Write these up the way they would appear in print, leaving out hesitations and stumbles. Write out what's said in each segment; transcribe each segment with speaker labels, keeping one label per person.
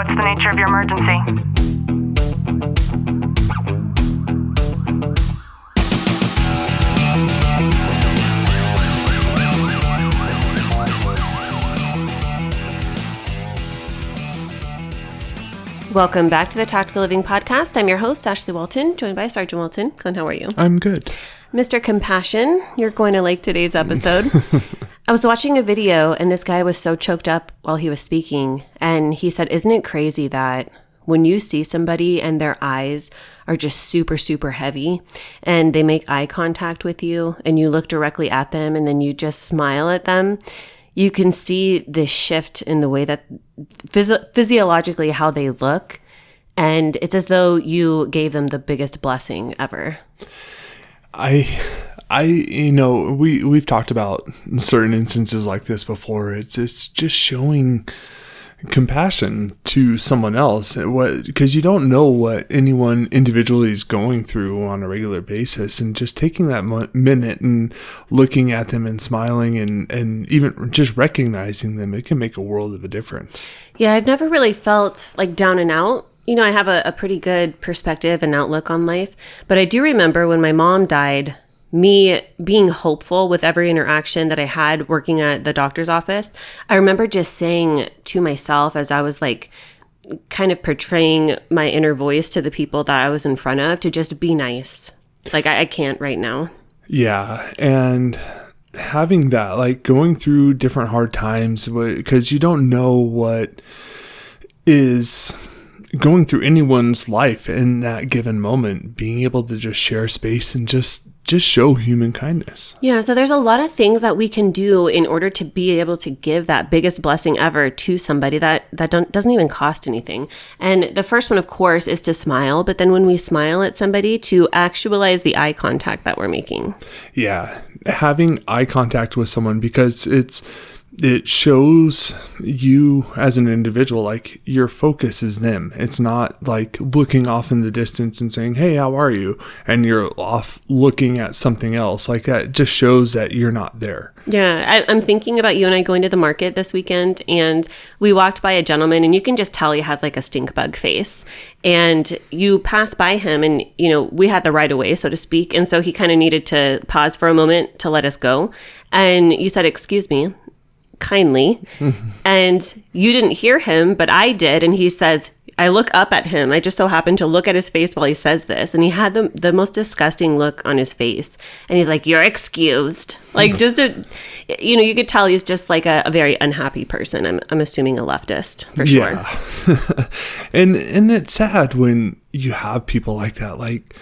Speaker 1: What's the nature of your emergency?
Speaker 2: Welcome back to the Tactical Living Podcast. I'm your host, Ashley Walton, joined by Sergeant Walton. Clint, how are you?
Speaker 3: I'm good.
Speaker 2: Mr. Compassion, you're going to like today's episode. I was watching a video and this guy was so choked up while he was speaking. And he said, isn't it crazy that when you see somebody and their eyes are just super, super heavy and they make eye contact with you and you look directly at them and then you just smile at them, you can see this shift in the way that physiologically how they look. And it's as though you gave them the biggest blessing ever.
Speaker 3: We've talked about certain instances like this before. It's just showing compassion to someone else, because you don't know what anyone individually is going through on a regular basis, and just taking that minute and looking at them and smiling and even just recognizing them, it can make a world of a difference.
Speaker 2: Yeah, I've never really felt like down and out. You know, I have a pretty good perspective and outlook on life, but I do remember when my mom died, me being hopeful with every interaction that I had working at the doctor's office. I remember just saying to myself as I was like kind of portraying my inner voice to the people that I was in front of to just be nice. Like I can't right now.
Speaker 3: Yeah. And having that, like going through different hard times, because you don't know what is going through anyone's life in that given moment, being able to just share space and just show human kindness.
Speaker 2: Yeah, so there's a lot of things that we can do in order to be able to give that biggest blessing ever to somebody that doesn't even cost anything. And the first one, of course, is to smile. But then when we smile at somebody, to actualize the eye contact that we're making. Yeah,
Speaker 3: having eye contact with someone, because it shows you as an individual, like your focus is them. It's not like looking off in the distance and saying, hey, how are you? And you're off looking at something else. Like that just shows that you're not there.
Speaker 2: Yeah, I'm thinking about you and I going to the market this weekend, and we walked by a gentleman, and you can just tell he has like a stink bug face. And you pass by him, and we had the right of way, so to speak. And so he kind of needed to pause for a moment to let us go. And you said, excuse me, kindly. And you didn't hear him, but I did. And he says, I look up at him. I just so happened to look at his face while he says this. And he had the most disgusting look on his face. And he's like, you're excused. Like you could tell he's just like a very unhappy person. I'm assuming a leftist for sure.
Speaker 3: Yeah. and it's sad when you have people like that. Like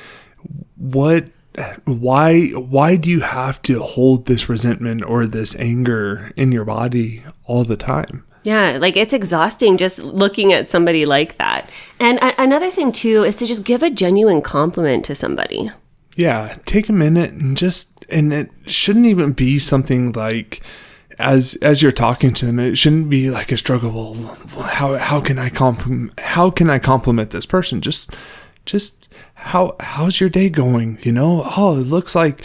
Speaker 3: why do you have to hold this resentment or this anger in your body all the time?
Speaker 2: Yeah, like it's exhausting just looking at somebody like that. And another thing too is to just give a genuine compliment to somebody.
Speaker 3: Yeah, take a minute and it shouldn't even be something like as you're talking to them, it shouldn't be like a struggle. Well, how can I compliment this person? Just how's your day going? Oh, it looks like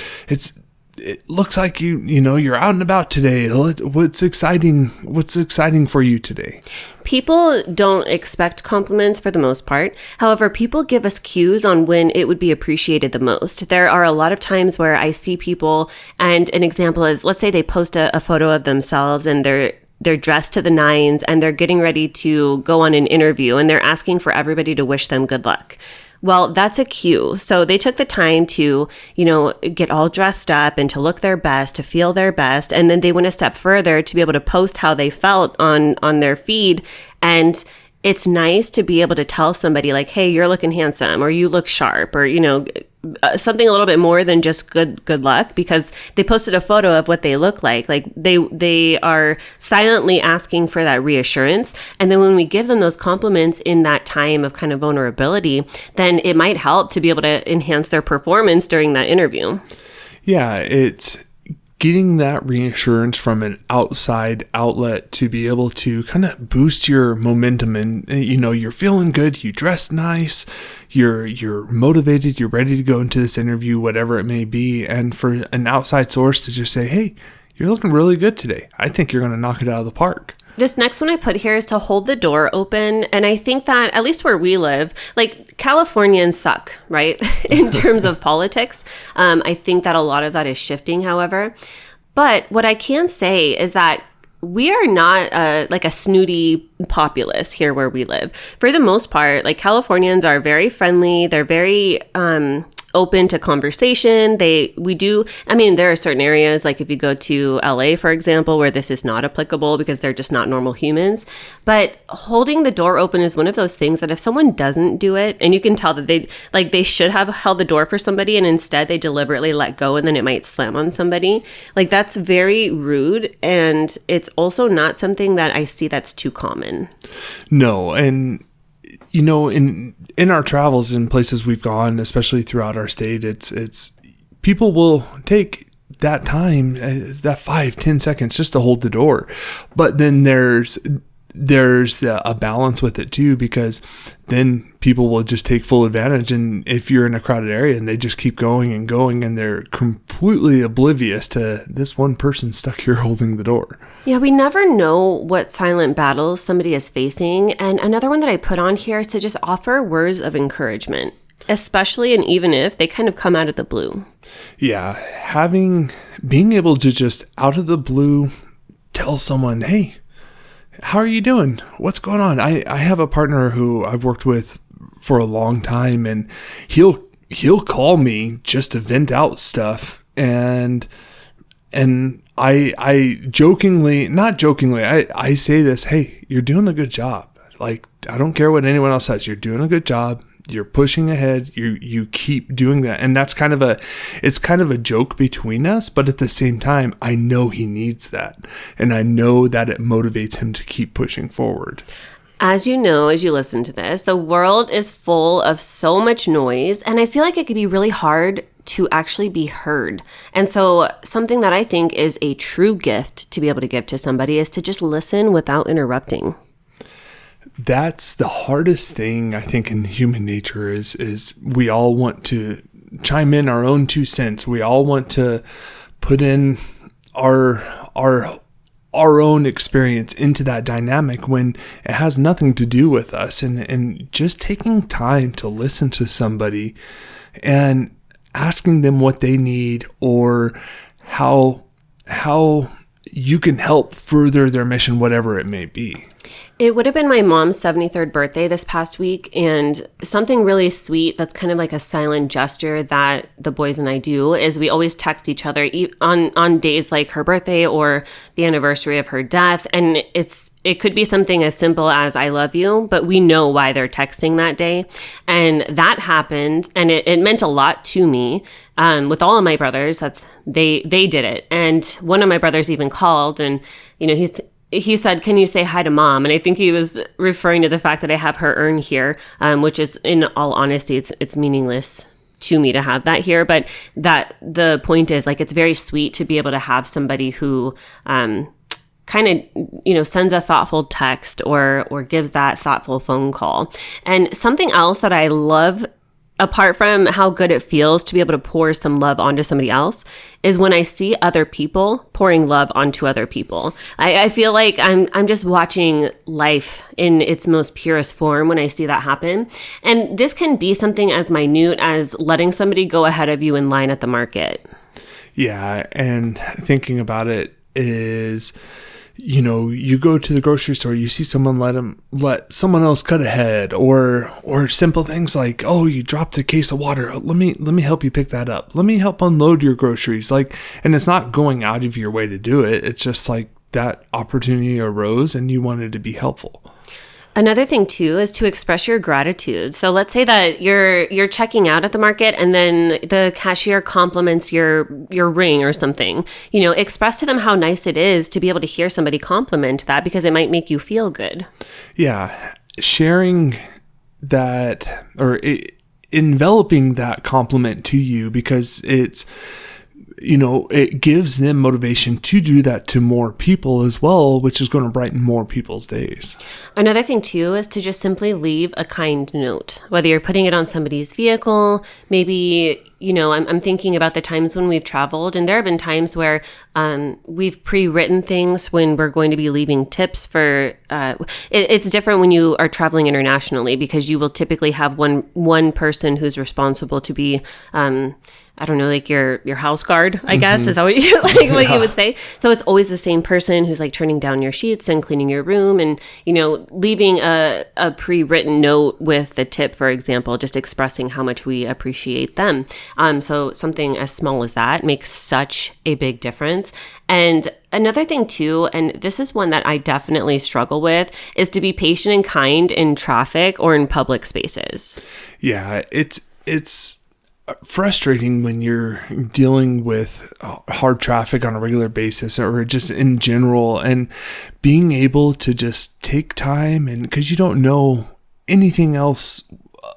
Speaker 3: you're out and about today. What's exciting for you today?
Speaker 2: People don't expect compliments for the most part. However, people give us cues on when it would be appreciated the most. There are a lot of times where I see people, and an example is, let's say they post a photo of themselves and they're dressed to the nines and they're getting ready to go on an interview and they're asking for everybody to wish them good luck. Well, that's a cue. So they took the time to, get all dressed up and to look their best, to feel their best. And then they went a step further to be able to post how they felt on their feed. And it's nice to be able to tell somebody like, hey, you're looking handsome, or you look sharp, or, something a little bit more than just good luck, because they posted a photo of what they look like. Like they are silently asking for that reassurance. And then when we give them those compliments in that time of kind of vulnerability, then it might help to be able to enhance their performance during that interview.
Speaker 3: Yeah, it's getting that reassurance from an outside outlet to be able to kind of boost your momentum, and you're feeling good, you dress nice, you're motivated, you're ready to go into this interview, whatever it may be. And for an outside source to just say, hey, you're looking really good today, I think you're going to knock it out of the park.
Speaker 2: This next one I put here is to hold the door open. And I think that, at least where we live, like Californians suck, right? In terms of politics. I think that a lot of that is shifting, however. But what I can say is that we are not like a snooty populace here where we live. For the most part, like Californians are very friendly. They're very open to conversation. There are certain areas, like if you go to LA, for example, where this is not applicable because they're just not normal humans. But holding the door open is one of those things that if someone doesn't do it, and you can tell that they should have held the door for somebody and instead they deliberately let go and then it might slam on somebody. Like that's very rude. And it's also not something that I see that's too common.
Speaker 3: No. And in our travels in places we've gone, especially throughout our state, it's people will take that time, that 5-10 seconds just to hold the door. But then there's a balance with it too, because then people will just take full advantage. And if you're in a crowded area and they just keep going and going and they're completely oblivious to this one person stuck here holding the door.
Speaker 2: Yeah, we never know what silent battles somebody is facing. And another one that I put on here is to just offer words of encouragement, especially and even if they kind of come out of the blue.
Speaker 3: Yeah, being able to just out of the blue tell someone, hey, how are you doing? What's going on? I have a partner who I've worked with for a long time, and he'll call me just to vent out stuff. And I jokingly, not jokingly, I say this, hey, you're doing a good job. Like, I don't care what anyone else says. You're doing a good job. You're pushing ahead. You keep doing that. And that's it's kind of a joke between us, but at the same time, I know he needs that. And I know that it motivates him to keep pushing forward.
Speaker 2: As you know, as you listen to this, the world is full of so much noise, and I feel like it could be really hard to actually be heard. And so something that I think is a true gift to be able to give to somebody is to just listen without interrupting.
Speaker 3: That's the hardest thing, I think, in human nature is we all want to chime in our own 2 cents. We all want to put in our own experience into that dynamic when it has nothing to do with us. And just taking time to listen to somebody and asking them what they need or how you can help further their mission, whatever it may be.
Speaker 2: It would have been my mom's 73rd birthday this past week, and something really sweet that's kind of like a silent gesture that the boys and I do is we always text each other on days like her birthday or the anniversary of her death. And it could be something as simple as I love you, but we know why they're texting that day. And that happened, and it meant a lot to me. With all of my brothers, they did it. And one of my brothers even called, and he said, "Can you say hi to mom?" And I think he was referring to the fact that I have her urn here, which is, in all honesty, it's meaningless to me to have that here. But that the point is, like, it's very sweet to be able to have somebody who kind of, sends a thoughtful text or gives that thoughtful phone call. And something else that I love, apart from how good it feels to be able to pour some love onto somebody else, is when I see other people pouring love onto other people. I feel like I'm just watching life in its most purest form when I see that happen. And this can be something as minute as letting somebody go ahead of you in line at the market.
Speaker 3: Yeah, and thinking about it is, you go to the grocery store, you see someone let someone else cut ahead, or simple things like, oh, you dropped a case of water. Let me help you pick that up. Let me help unload your groceries. And it's not going out of your way to do it. It's just like that opportunity arose and you wanted to be helpful.
Speaker 2: Another thing too is to express your gratitude. So let's say that you're checking out at the market and then the cashier compliments your ring or something. Express to them how nice it is to be able to hear somebody compliment that, because it might make you feel good.
Speaker 3: Yeah, sharing that or enveloping that compliment to you, because it gives them motivation to do that to more people as well, which is going to brighten more people's days.
Speaker 2: Another thing too is to just simply leave a kind note, whether you're putting it on somebody's vehicle, maybe, I'm thinking about the times when we've traveled, and there have been times where we've pre-written things when we're going to be leaving tips for, it's different when you are traveling internationally, because you will typically have one person who's responsible to be, I don't know, like your house guard, I guess, is that what you what you would say? So it's always the same person who's like turning down your sheets and cleaning your room, and leaving a pre-written note with the tip, for example, just expressing how much we appreciate them. So something as small as that makes such a big difference. And another thing too, and this is one that I definitely struggle with, is to be patient and kind in traffic or in public spaces.
Speaker 3: Yeah, it's frustrating when you're dealing with hard traffic on a regular basis, or just in general, and being able to just take time, and because you don't know anything else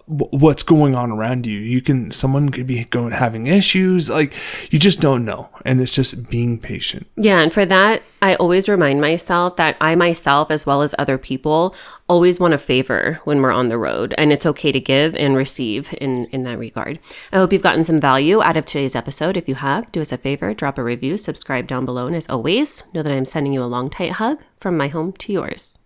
Speaker 3: what's going on around you. Someone could be having issues, like you just don't know. And it's just being patient.
Speaker 2: Yeah. And for that, I always remind myself that I myself, as well as other people, always want a favor when we're on the road, and it's okay to give and receive in that regard. I hope you've gotten some value out of today's episode. If you have, do us a favor, drop a review, subscribe down below. And as always, know that I'm sending you a long, tight hug from my home to yours.